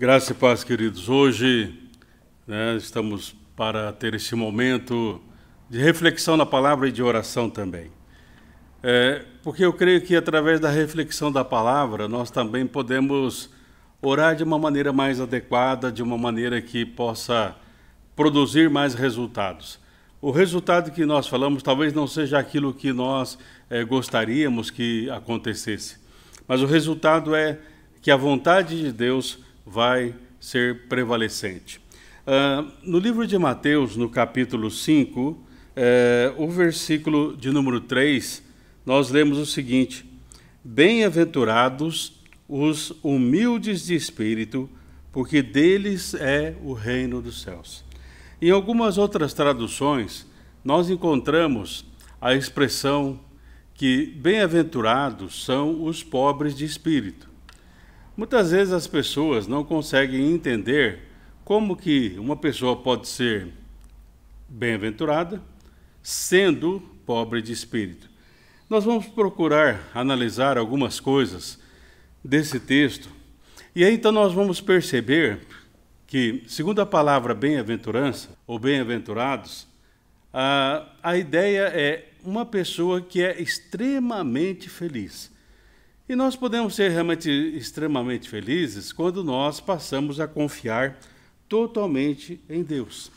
Graça e paz, queridos. Hoje, estamos para ter esse momento de reflexão na palavra e de oração também. Porque eu creio que através da reflexão da palavra, nós também podemos orar de uma maneira mais adequada, de uma maneira que possa produzir mais resultados. O resultado que nós falamos talvez não seja aquilo que nós gostaríamos que acontecesse, mas o resultado é que a vontade de Deus vai ser prevalecente. No livro de Mateus, no capítulo 5, o versículo de número 3, nós lemos o seguinte: Bem-aventurados os humildes de espírito, porque deles é o reino dos céus. Em algumas outras traduções, nós encontramos a expressão que bem-aventurados são os pobres de espírito. Muitas vezes as pessoas não conseguem entender como que uma pessoa pode ser bem-aventurada sendo pobre de espírito. Nós vamos procurar analisar algumas coisas desse texto, e aí então nós vamos perceber que, segundo a palavra bem-aventurança ou bem-aventurados, a ideia é uma pessoa que é extremamente feliz. E nós podemos ser realmente extremamente felizes quando nós passamos a confiar totalmente em Deus.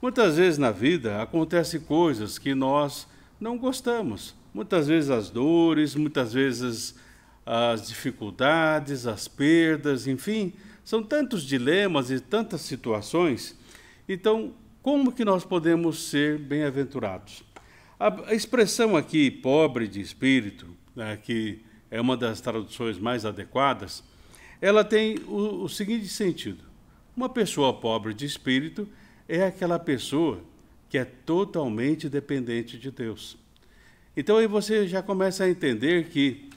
Muitas vezes na vida acontecem coisas que nós não gostamos. Muitas vezes as dores, muitas vezes as dificuldades, as perdas, enfim, são tantos dilemas e tantas situações. Então, como que nós podemos ser bem-aventurados? A expressão aqui, pobre de espírito, que é uma das traduções mais adequadas, ela tem o seguinte sentido: uma pessoa pobre de espírito é aquela pessoa que é totalmente dependente de Deus. Então aí você já começa a entender que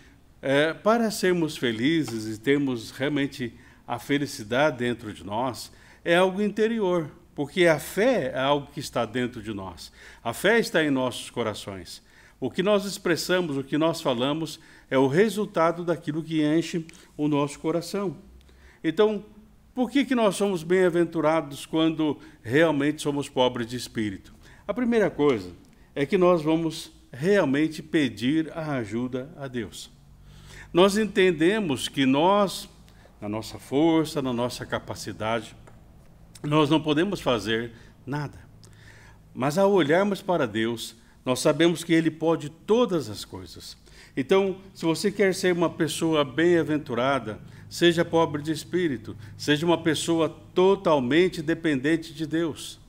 para sermos felizes e termos realmente a felicidade dentro de nós, é algo interior, porque a fé é algo que está dentro de nós. A fé está em nossos corações. O que nós expressamos, o que nós falamos, é o resultado daquilo que enche o nosso coração. Então, por que nós somos bem-aventurados quando realmente somos pobres de espírito? A primeira coisa é que nós vamos realmente pedir a ajuda a Deus. Nós entendemos que nós, na nossa força, na nossa capacidade, nós não podemos fazer nada. Mas ao olharmos para Deus, nós sabemos que Ele pode todas as coisas. Então, se você quer ser uma pessoa bem-aventurada, seja pobre de espírito, seja uma pessoa totalmente dependente de Deus.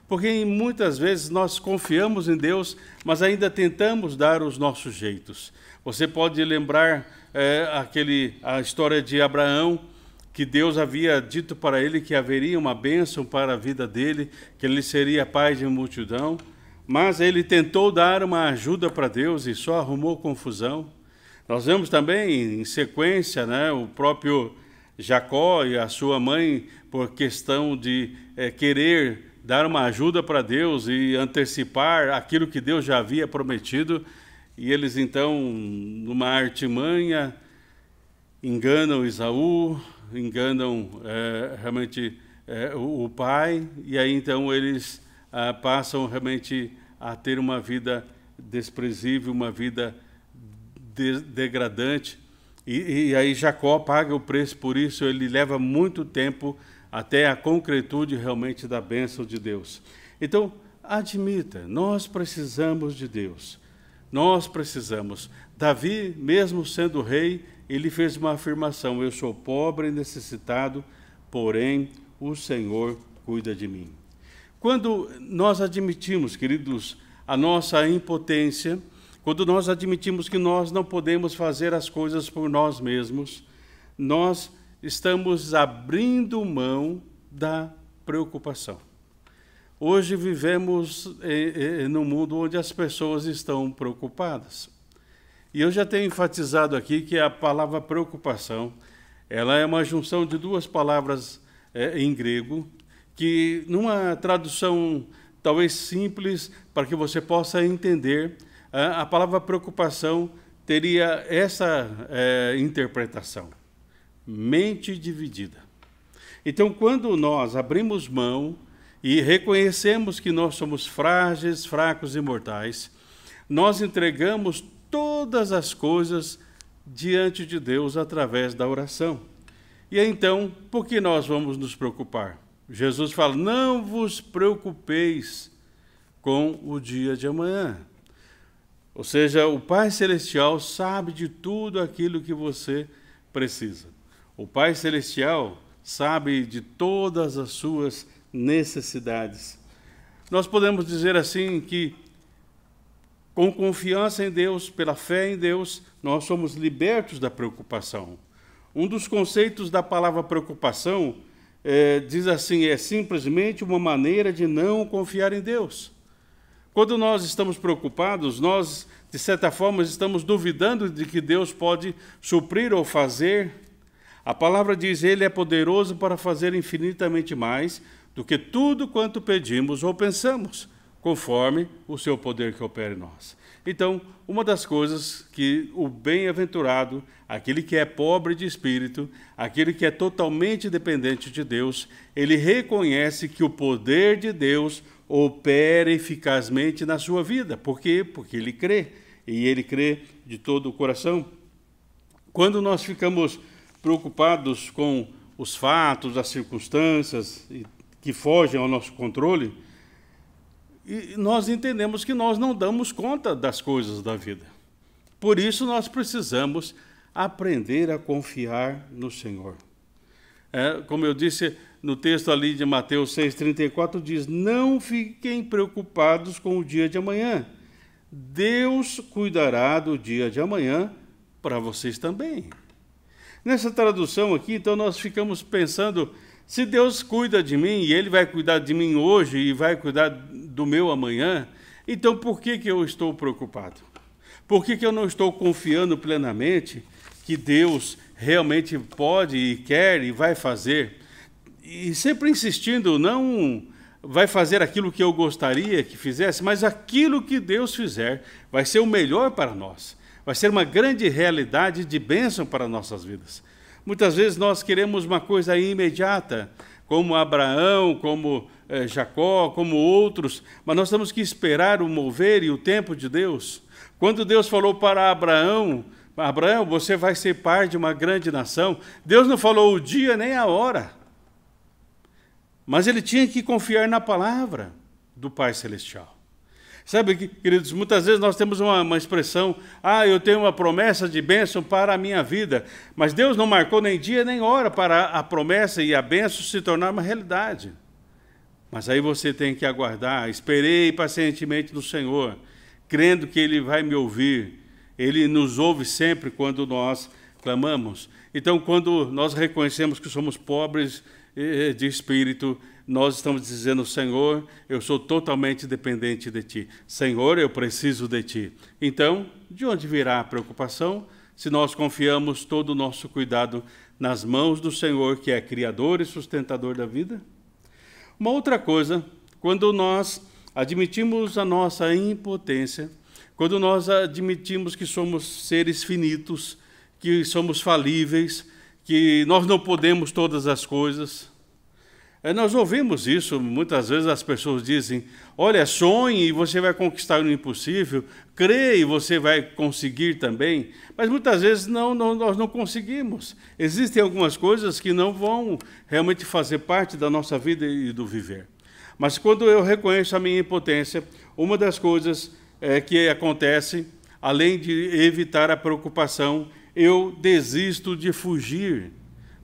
Porque muitas vezes nós confiamos em Deus, mas ainda tentamos dar os nossos jeitos. Você pode lembrar a história de Abraão, que Deus havia dito para ele que haveria uma bênção para a vida dele, que ele seria pai de multidão, mas ele tentou dar uma ajuda para Deus e só arrumou confusão. Nós vemos também, em sequência, o próprio Jacó e a sua mãe, por questão de querer dar uma ajuda para Deus e antecipar aquilo que Deus já havia prometido, e eles então, numa artimanha, enganam Esaú, enganam realmente o pai, e aí então eles passam realmente a ter uma vida desprezível, uma vida degradante, e aí Jacó paga o preço por isso. Ele leva muito tempo até a concretude realmente da bênção de Deus. Então, admita, nós precisamos de Deus. Nós precisamos. Davi, mesmo sendo rei, ele fez uma afirmação: eu sou pobre e necessitado, porém o Senhor cuida de mim. Quando nós admitimos, queridos, a nossa impotência, quando nós admitimos que nós não podemos fazer as coisas por nós mesmos, nós estamos abrindo mão da preocupação. Hoje vivemos num mundo onde as pessoas estão preocupadas. E eu já tenho enfatizado aqui que a palavra preocupação, ela é uma junção de duas palavras em grego, que numa tradução talvez simples, para que você possa entender, a palavra preocupação teria essa interpretação: mente dividida. Então, quando nós abrimos mão e reconhecemos que nós somos frágeis, fracos e mortais, nós entregamos todas as coisas diante de Deus através da oração. E então, por que nós vamos nos preocupar? Jesus fala, não vos preocupeis com o dia de amanhã. Ou seja, o Pai Celestial sabe de tudo aquilo que você precisa. O Pai Celestial sabe de todas as suas necessidades. Nós podemos dizer assim que, com confiança em Deus, pela fé em Deus, nós somos libertos da preocupação. Um dos conceitos da palavra preocupação diz assim, é simplesmente uma maneira de não confiar em Deus. Quando nós estamos preocupados, nós, de certa forma, estamos duvidando de que Deus pode suprir ou fazer. A palavra diz, ele é poderoso para fazer infinitamente mais do que tudo quanto pedimos ou pensamos, conforme o seu poder que opera em nós. Então, uma das coisas que o bem-aventurado, aquele que é pobre de espírito, aquele que é totalmente dependente de Deus, ele reconhece que o poder de Deus opera eficazmente na sua vida. Por quê? Porque ele crê, e ele crê de todo o coração. Quando nós ficamos preocupados com os fatos, as circunstâncias que fogem ao nosso controle, e nós entendemos que nós não damos conta das coisas da vida. Por isso, nós precisamos aprender a confiar no Senhor. Como eu disse no texto ali de Mateus 6,34, diz, não fiquem preocupados com o dia de amanhã. Deus cuidará do dia de amanhã para vocês também. Nessa tradução aqui, então, nós ficamos pensando, se Deus cuida de mim, e Ele vai cuidar de mim hoje e vai cuidar do meu amanhã, então por que eu estou preocupado? Por que eu não estou confiando plenamente que Deus realmente pode e quer e vai fazer? E sempre insistindo, não vai fazer aquilo que eu gostaria que fizesse, mas aquilo que Deus fizer vai ser o melhor para nós. Vai ser uma grande realidade de bênção para nossas vidas. Muitas vezes nós queremos uma coisa imediata, como Abraão, como Jacó, como outros, mas nós temos que esperar o mover e o tempo de Deus. Quando Deus falou para Abraão, Abraão, você vai ser pai de uma grande nação, Deus não falou o dia nem a hora, mas ele tinha que confiar na palavra do Pai Celestial. Sabe, queridos, muitas vezes nós temos uma expressão, eu tenho uma promessa de bênção para a minha vida, mas Deus não marcou nem dia nem hora para a promessa e a bênção se tornar uma realidade. Mas aí você tem que aguardar, esperei pacientemente no Senhor, crendo que Ele vai me ouvir. Ele nos ouve sempre quando nós clamamos. Então, quando nós reconhecemos que somos pobres de espírito, nós estamos dizendo, Senhor, eu sou totalmente dependente de Ti. Senhor, eu preciso de Ti. Então, de onde virá a preocupação se nós confiamos todo o nosso cuidado nas mãos do Senhor, que é Criador e sustentador da vida? Uma outra coisa, quando nós admitimos a nossa impotência, quando nós admitimos que somos seres finitos, que somos falíveis, que nós não podemos todas as coisas. Nós ouvimos isso, muitas vezes as pessoas dizem, olha, sonhe e você vai conquistar o impossível, crê e você vai conseguir também, mas muitas vezes nós não conseguimos. Existem algumas coisas que não vão realmente fazer parte da nossa vida e do viver. Mas quando eu reconheço a minha impotência, uma das coisas que acontece, além de evitar a preocupação, eu desisto de fugir.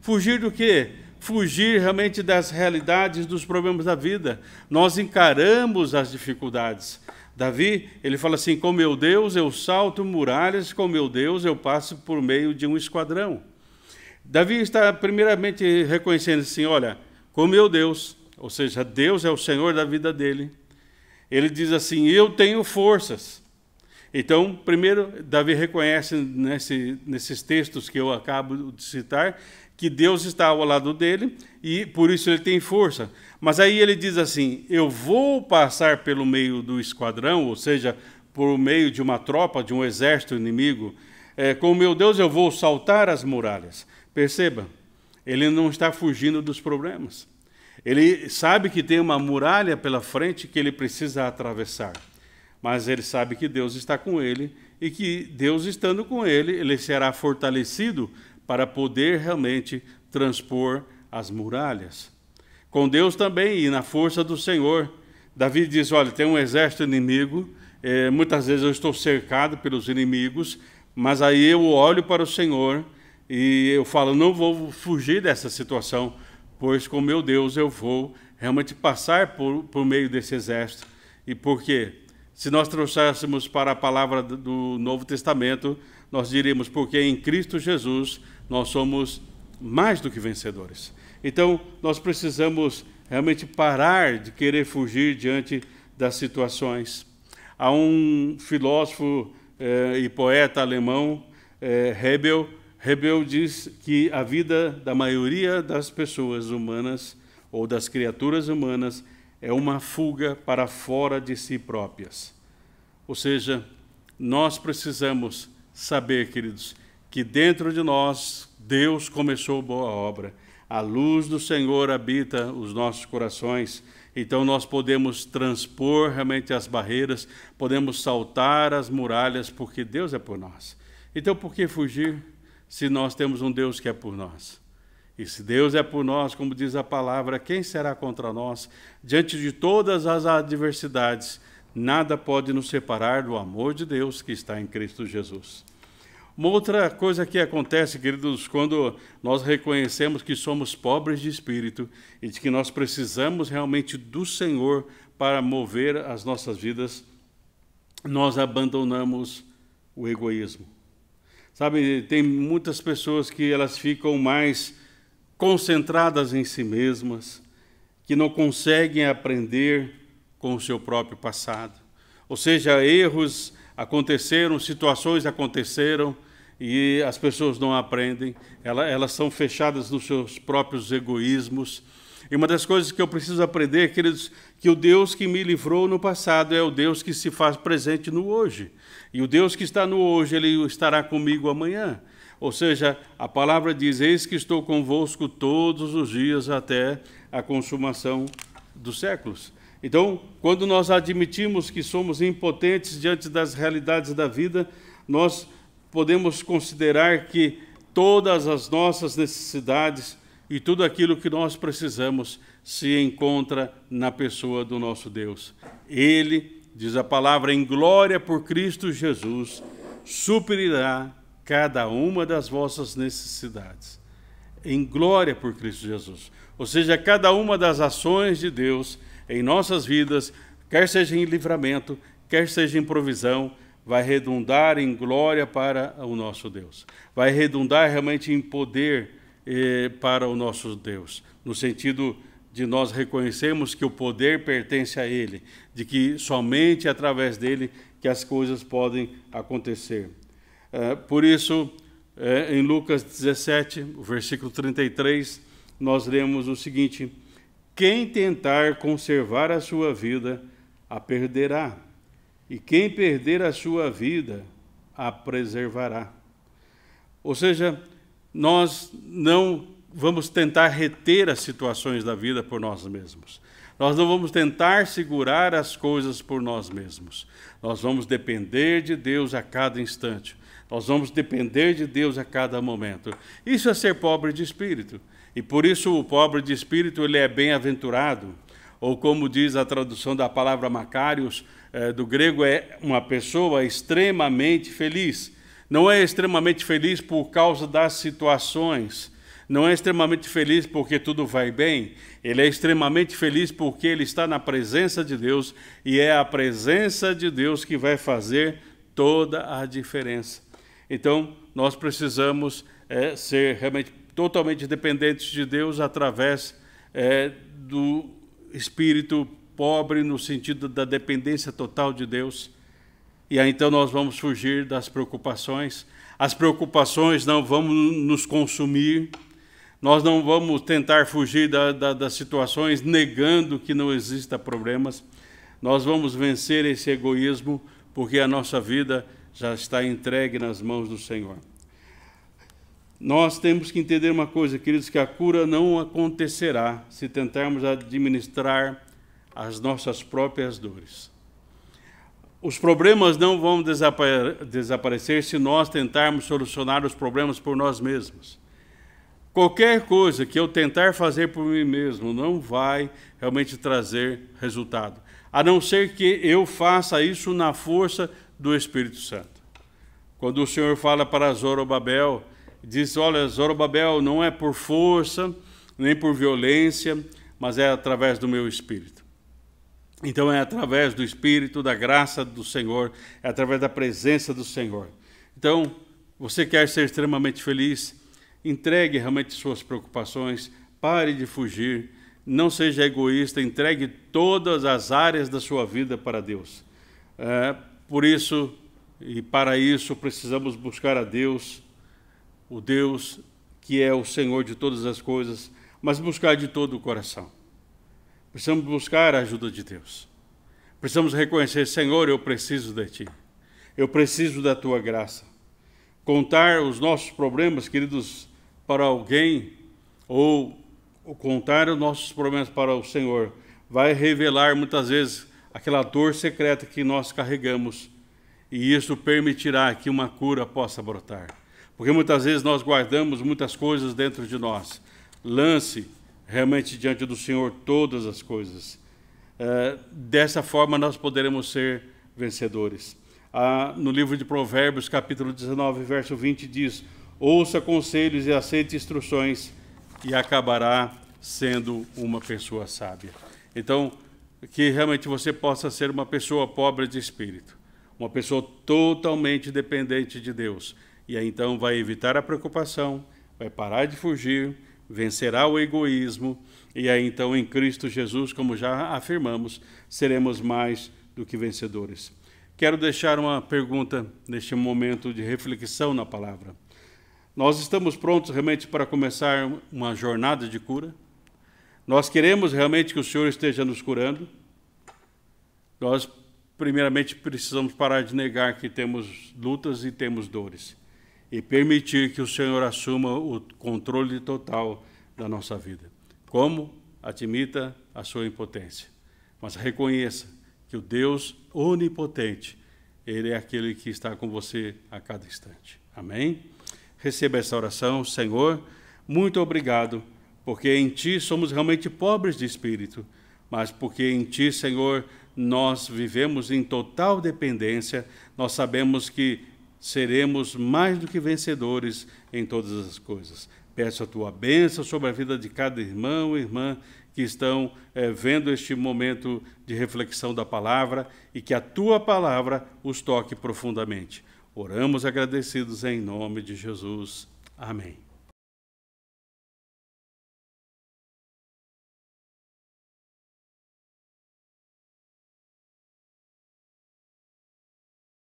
Fugir do quê? Fugir realmente das realidades, dos problemas da vida. Nós encaramos as dificuldades. Davi, ele fala assim, com meu Deus eu salto muralhas, com meu Deus eu passo por meio de um esquadrão. Davi está primeiramente reconhecendo assim, olha, com meu Deus, ou seja, Deus é o Senhor da vida dele. Ele diz assim, eu tenho forças. Então, primeiro, Davi reconhece nesses textos que eu acabo de citar, que Deus está ao lado dele e por isso ele tem força. Mas aí ele diz assim, eu vou passar pelo meio do esquadrão, ou seja, por meio de uma tropa, de um exército inimigo, com meu Deus eu vou saltar as muralhas. Perceba, Ele não está fugindo dos problemas. Ele sabe que tem uma muralha pela frente que ele precisa atravessar. Mas ele sabe que Deus está com ele e que Deus estando com ele, ele será fortalecido para poder realmente transpor as muralhas. Com Deus também e na força do Senhor. Davi diz, olha, tem um exército inimigo, muitas vezes eu estou cercado pelos inimigos, mas aí eu olho para o Senhor e eu falo, não vou fugir dessa situação, pois com meu Deus eu vou realmente passar por meio desse exército. E por quê? Se nós trouxéssemos para a palavra do Novo Testamento, nós diríamos, porque em Cristo Jesus nós somos mais do que vencedores. Então, nós precisamos realmente parar de querer fugir diante das situações. Há um filósofo e poeta alemão, Hebel diz que a vida da maioria das pessoas humanas, ou das criaturas humanas, é uma fuga para fora de si próprias. Ou seja, nós precisamos saber, queridos, que dentro de nós Deus começou boa obra. A luz do Senhor habita os nossos corações, então nós podemos transpor realmente as barreiras, podemos saltar as muralhas, porque Deus é por nós. Então, por que fugir se nós temos um Deus que é por nós? E se Deus é por nós, como diz a palavra, quem será contra nós? Diante de todas as adversidades, nada pode nos separar do amor de Deus que está em Cristo Jesus. Uma outra coisa que acontece, queridos, quando nós reconhecemos que somos pobres de espírito e de que nós precisamos realmente do Senhor para mover as nossas vidas, nós abandonamos o egoísmo. Sabe, tem muitas pessoas que elas ficam mais concentradas em si mesmas, que não conseguem aprender com o seu próprio passado. Ou seja, erros aconteceram, situações aconteceram e as pessoas não aprendem, elas são fechadas nos seus próprios egoísmos. E uma das coisas que eu preciso aprender, queridos, que o Deus que me livrou no passado é o Deus que se faz presente no hoje. E o Deus que está no hoje, Ele estará comigo amanhã. Ou seja, a palavra diz, eis que estou convosco todos os dias até a consumação dos séculos. Então, quando nós admitimos que somos impotentes diante das realidades da vida, nós podemos considerar que todas as nossas necessidades e tudo aquilo que nós precisamos se encontra na pessoa do nosso Deus. Ele, diz a palavra, em glória por Cristo Jesus, suprirá cada uma das vossas necessidades. Em glória por Cristo Jesus. Ou seja, cada uma das ações de Deus em nossas vidas, quer seja em livramento, quer seja em provisão, vai redundar em glória para o nosso Deus. Vai redundar realmente em poder para o nosso Deus, no sentido de nós reconhecermos que o poder pertence a Ele, de que somente através dele que as coisas podem acontecer. Por isso, em Lucas 17, o versículo 33, nós lemos o seguinte: quem tentar conservar a sua vida, a perderá, e quem perder a sua vida, a preservará. Ou seja, nós não vamos tentar reter as situações da vida por nós mesmos. Nós não vamos tentar segurar as coisas por nós mesmos. Nós vamos depender de Deus a cada instante. Nós vamos depender de Deus a cada momento. Isso é ser pobre de espírito. E por isso o pobre de espírito ele é bem-aventurado. Ou como diz a tradução da palavra Macários, do grego, é uma pessoa extremamente feliz. Não é extremamente feliz por causa das situações. Não é extremamente feliz porque tudo vai bem. Ele é extremamente feliz porque ele está na presença de Deus. E é a presença de Deus que vai fazer toda a diferença. Então, nós precisamos ser realmente totalmente dependentes de Deus através do espírito pobre, no sentido da dependência total de Deus. E aí, então, nós vamos fugir das preocupações. As preocupações não vão nos consumir. Nós não vamos tentar fugir das situações negando que não existam problemas. Nós vamos vencer esse egoísmo porque a nossa vida já está entregue nas mãos do Senhor. Nós temos que entender uma coisa, queridos, que a cura não acontecerá se tentarmos administrar as nossas próprias dores. Os problemas não vão desaparecer se nós tentarmos solucionar os problemas por nós mesmos. Qualquer coisa que eu tentar fazer por mim mesmo não vai realmente trazer resultado, a não ser que eu faça isso na força do Espírito Santo. Quando o Senhor fala para Zorobabel, diz, olha, Zorobabel, não é por força, nem por violência, mas é através do meu Espírito. Então é através do Espírito, da graça do Senhor, é através da presença do Senhor. Então, você quer ser extremamente feliz? Entregue realmente suas preocupações, pare de fugir, não seja egoísta, entregue todas as áreas da sua vida para Deus. Por isso, e para isso, precisamos buscar a Deus, o Deus que é o Senhor de todas as coisas, mas buscar de todo o coração. Precisamos buscar a ajuda de Deus. Precisamos reconhecer, Senhor, eu preciso de Ti. Eu preciso da Tua graça. Contar os nossos problemas, queridos, para alguém, ou contar os nossos problemas para o Senhor, vai revelar muitas vezes aquela dor secreta que nós carregamos, e isso permitirá que uma cura possa brotar. Porque muitas vezes nós guardamos muitas coisas dentro de nós. Lance realmente diante do Senhor todas as coisas. Dessa forma nós poderemos ser vencedores. No livro de Provérbios, capítulo 19, verso 20, diz: ouça conselhos e aceite instruções, e acabará sendo uma pessoa sábia. Então, que realmente você possa ser uma pessoa pobre de espírito, uma pessoa totalmente dependente de Deus. E aí então vai evitar a preocupação, vai parar de fugir, vencerá o egoísmo, e aí então em Cristo Jesus, como já afirmamos, seremos mais do que vencedores. Quero deixar uma pergunta neste momento de reflexão na palavra. Nós estamos prontos realmente para começar uma jornada de cura? Nós queremos realmente que o Senhor esteja nos curando? Nós, primeiramente, precisamos parar de negar que temos lutas e temos dores, e permitir que o Senhor assuma o controle total da nossa vida. Como? Admita a sua impotência, mas reconheça que o Deus onipotente, Ele é aquele que está com você a cada instante. Amém? Receba essa oração. Senhor, muito obrigado, porque em Ti somos realmente pobres de espírito, mas porque em Ti, Senhor, nós vivemos em total dependência, nós sabemos que seremos mais do que vencedores em todas as coisas. Peço a Tua bênção sobre a vida de cada irmão e irmã que estão vendo este momento de reflexão da palavra, e que a Tua palavra os toque profundamente. Oramos agradecidos em nome de Jesus. Amém.